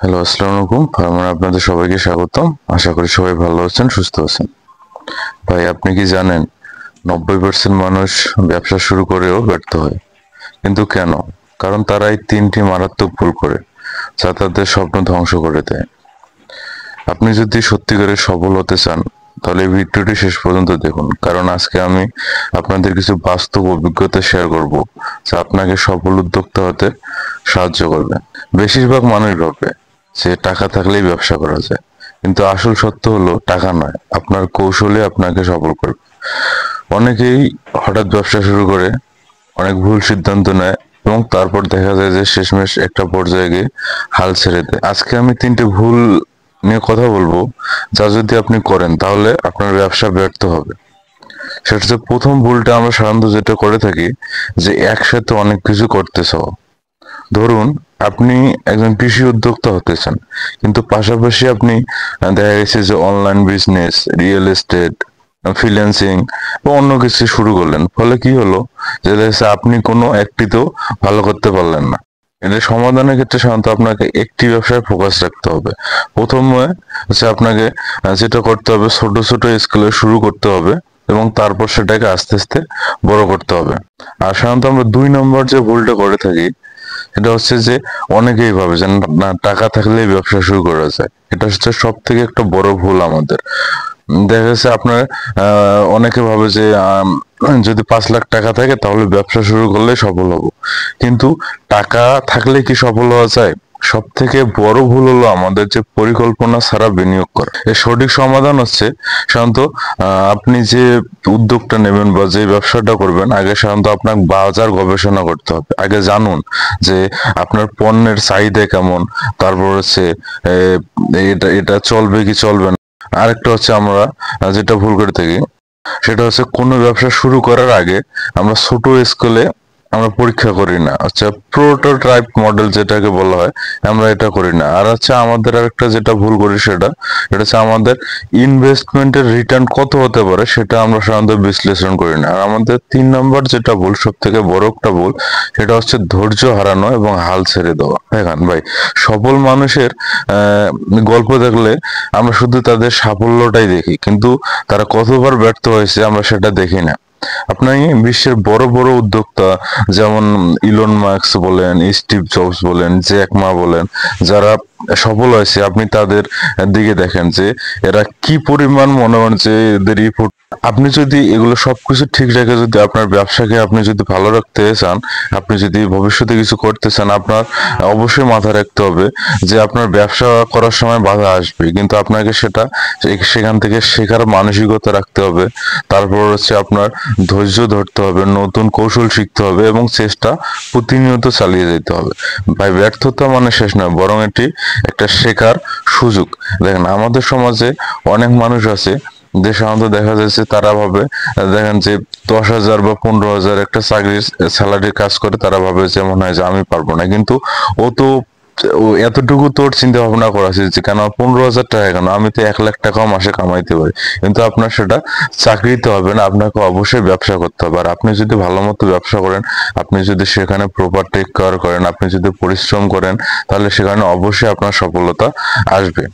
Hello, আসসালামু আলাইকুম। Farmer আপনাদের সবাইকে স্বাগতম। আশা করি সবাই ভালো আছেন, সুস্থ আছেন। ভাই, আপনি কি জানেন 90% মানুষ ব্যবসা শুরু করেও ব্যর্থ হয়? কিন্তু কেন? কারণ তারা এই তিনটি মারাত্মক ভুল করে, যা তাদের স্বপ্ন ধ্বংস করে দেয়। আপনি যদি সত্যিকারের সফল হতে চান, তাহলে এই ভিডিওটি শেষ পর্যন্ত দেখুন, কারণ আজকে আমি আপনাদের কিছু বাস্তব অভিজ্ঞতা শেয়ার করব, যা আপনাকে সফল উদ্যোক্তা হতে সাহায্য করবে। বেশিরভাগ মানুষ ভাবে যে টাকা থাকলেই ব্যবসা করা যায়, কিন্তু আসল সত্য হলো টাকা নয়, আপনার কৌশলে আপনাকে সফল করবে। অনেকেই হঠাৎ ব্যবসা শুরু করে, অনেক ভুল সিদ্ধান্ত নেয় এবং তারপর দেখা যায় যে শেষমেশ একটা পর্যায়ে গিয়ে হাল ছেড়ে দেয়। আজকে আমি তিনটে ভুল নিয়ে কথা বলবো, যা যদি আপনি করেন তাহলে আপনার ব্যবসা ব্যর্থ হবে। সেটা হচ্ছে, প্রথম ভুলটা আমরা সাধারণত যেটা করে থাকি, যে একসাথে অনেক কিছু করতে চাও। ধরুন, আপনি একজন কৃষি উদ্যোক্তা হতে চান, কিন্তু পাশাপাশি আপনি দেখা গেছে যে online business, real estate, freelancing বা অন্য কিছু শুরু করলেন। ফলে কি হলো, যে দেখা যাচ্ছে আপনি কোনো একটিতেও ভালো করতে পারলেন না। এটা সমাধানের ক্ষেত্রে সাধারণত আপনাকে একটি ব্যবসায় ফোকাস রাখতে হবে। প্রথমে হচ্ছে আপনাকে যেটা করতে হবে, ছোট ছোট স্কেলে শুরু করতে হবে এবং তারপর সেটাকে আস্তে আস্তে বড় করতে হবে। আর সাধারণত আমরা 2 নম্বর যে ভুলটা করে থাকি, এটা হচ্ছে যে অনেকেই ভাবে যে না, টাকা থাকলেই ব্যবসা শুরু করা যায়। এটা হচ্ছে সব থেকে একটা বড় ভুল আমাদের। দেখা যাচ্ছে আপনার অনেকে ভাবে যে যদি 5 লাখ টাকা থাকে তাহলে ব্যবসা শুরু করলে সফল হব। কিন্তু টাকা থাকলে কি সফল হওয়া যায়? সব থেকে বড় ভুল হলো আমাদের যে পরিকল্পনা ছাড়া বিনিয়োগ করা। এর সঠিক সমাধান হচ্ছে সাধারণত আপনি যে উদ্যোগটা নেবেন বা যে ব্যবসাটা করবেন, আগে সাধারণত আপনার বাজার গবেষণা করতে হবে। আগে জানুন যে আপনার পণ্যের চাহিদা কেমন, তারপর হচ্ছে এটা এটা চলবে কি চলবে না। আরেকটা হচ্ছে আমরা যেটা ভুল করে থাকি, সেটা হচ্ছে কোনো ব্যবসা শুরু করার আগে আমরা ছোট স্কেলে আমরা পরীক্ষা করি না। আচ্ছা, প্রোটোটাইপ মডেল যেটাকে বলা হয়, আমরা এটা করি না। আর আচ্ছা, আমাদের আরেকটা যেটা ভুল করি, এটা হচ্ছে আমাদের ইনভেস্টমেন্টের রিটার্ন কত হতে পারে সেটা আমরা সাধারণত বিশ্লেষণ করি না। আর আমাদের 3 নম্বর যেটা ভুল, সব থেকে বড় একটা ভুল, সেটা হচ্ছে ধৈর্য হারানো এবং হাল ছেড়ে দেওয়া। দেখেন ভাই, সফল মানুষের গল্প দেখলে আমরা শুধু তাদের সাফল্যটাই দেখি, কিন্তু তারা কতবার ব্যর্থ হয়েছে আমরা সেটা দেখি না। আপনি বিশ্বের বড় বড় উদ্যোক্তা, যেমন ইলন মাস্ক বলেন, স্টিভ জবস বলেন, জ্যাক মা বলেন, যারা সফল হয়েছে, আপনি তাদের দিকে দেখেন যে এরা কি পরিমাণ মনে করেন যে এদের ইফোর্ট। আপনি যদি এগুলো সবকিছু ঠিক রেখে যদি আপনার ব্যবসাকে আপনি যদি ভালো রাখতে চান, আপনি যদি ভবিষ্যতে কিছু করতে চান, আপনার অবশ্যই মাথায় রাখতে হবে যে আপনার ব্যবসা করার সময় বাধা আসবে, কিন্তু আপনাকে সেটা সেখান থেকে শেখার মানসিকতা রাখতে হবে। তারপর হচ্ছে আপনার ধৈর্য ধরতে হবে, নতুন কৌশল শিখতে হবে এবং চেষ্টা প্রতিনিয়ত চালিয়ে যেতে হবে। ভাই, ব্যর্থতা মানে শেষ নয়, বরং এটি একটা শেখার সুযোগ। দেখেন, আমাদের সমাজে অনেক মানুষ আছে যে সাধারণত দেখা যাচ্ছে তারা ভাবে, দেখেন যে 10,000 বা 15,000 একটা চাকরির স্যালারি কাজ করে, তারা ভাবে যে মনে হয় যে আমি পারবো না। কিন্তু ও তো এতটুকু তোর চিন্তা ভাবনা করা উচিত যে কেন 15,000 টাকা, কেন আমি তো 1 লাখ টাকাও মাসে কামাইতে পারি। কিন্তু আপনার সেটা চাকরিতে হবে না, আপনাকে অবশ্যই ব্যবসা করতে হবে। আর আপনি যদি ভালো মতো ব্যবসা করেন, আপনি যদি সেখানে প্রপার টেক কেয়ার করেন, আপনি যদি পরিশ্রম করেন, তাহলে সেখানে অবশ্যই আপনার সফলতা আসবে।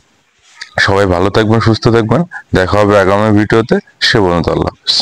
সবাই ভালো থাকবেন, সুস্থ থাকবেন। দেখা হবে আগামী ভিডিওতে। সে পর্যন্ত আল্লাহ হাফেজ।